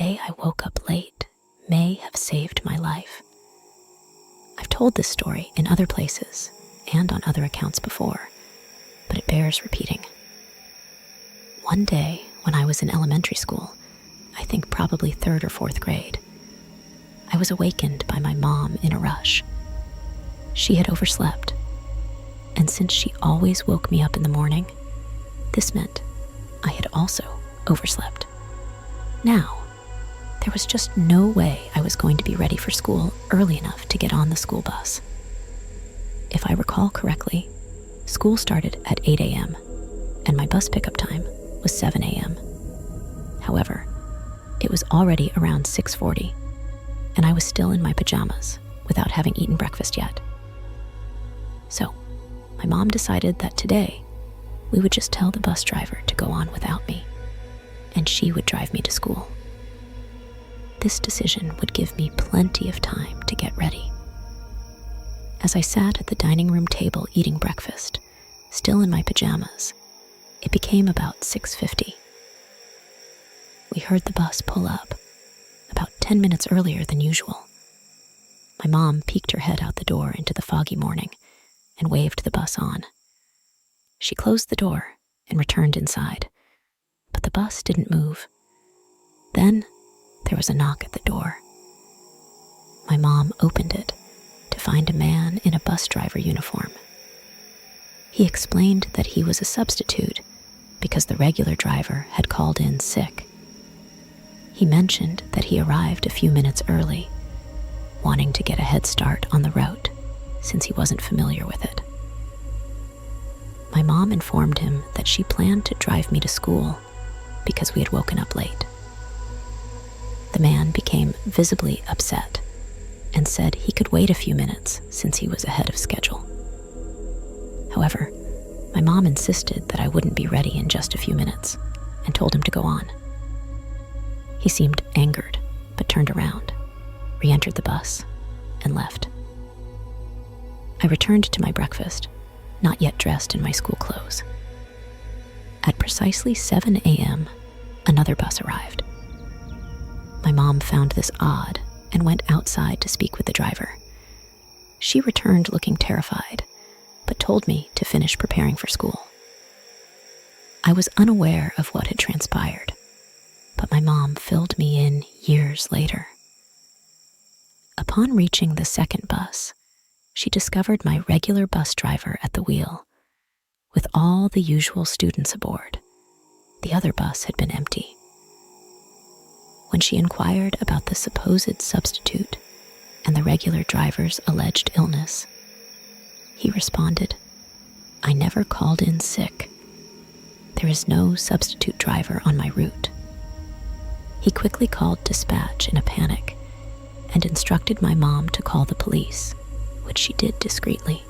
day I woke up late may have saved my life. I've told this story in other places and on other accounts before, but it bears repeating. One day when I was in elementary school, I think probably 3rd or 4th grade, I was awakened by my mom in a rush. She had overslept, and since she always woke me up in the morning, this meant I had also overslept. Now, there was just no way I was going to be ready for school early enough to get on the school bus. If I recall correctly, school started at 8 a.m., and my bus pickup time was 7 a.m. However, it was already around 6:40, and I was still in my pajamas without having eaten breakfast yet. So, my mom decided that today we would just tell the bus driver to go on without me, and she would drive me to school. This decision would give me plenty of time to get ready. As I sat at the dining room table eating breakfast, still in my pajamas, it became about 6:50. We heard the bus pull up, about 10 minutes earlier than usual. My mom peeked her head out the door into the foggy morning and waved the bus on. She closed the door and returned inside, but the bus didn't move. Then there was a knock at the door. My mom opened it to find a man in a bus driver uniform. He explained that he was a substitute because the regular driver had called in sick. He mentioned that he arrived a few minutes early, wanting to get a head start on the route since he wasn't familiar with it. My mom informed him that she planned to drive me to school because we had woken up late. The man became visibly upset and said he could wait a few minutes since he was ahead of schedule. However, my mom insisted that I wouldn't be ready in just a few minutes and told him to go on. He seemed angered, but turned around, re-entered the bus, and left. I returned to my breakfast, not yet dressed in my school clothes. At precisely 7 a.m., another bus arrived. My mom found this odd and went outside to speak with the driver. She returned looking terrified, but told me to finish preparing for school. I was unaware of what had transpired, but my mom filled me in years later. Upon reaching the second bus, she discovered my regular bus driver at the wheel, with all the usual students aboard. The other bus had been empty. When she inquired about the supposed substitute and the regular driver's alleged illness, he responded, "I never called in sick. There is no substitute driver on my route." He quickly called dispatch in a panic and instructed my mom to call the police, which she did discreetly.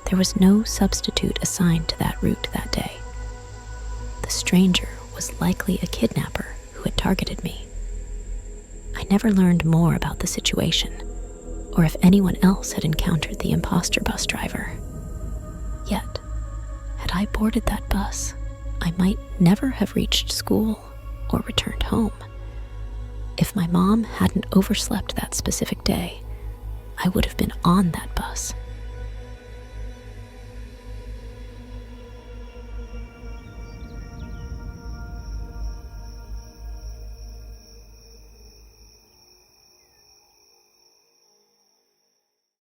There was no substitute assigned to that route that day. The stranger was likely a kidnapper who had targeted me. I never learned more about the situation, or if anyone else had encountered the imposter bus driver. Yet, had I boarded that bus, I might never have reached school or returned home. If my mom hadn't overslept that specific day, I would have been on that bus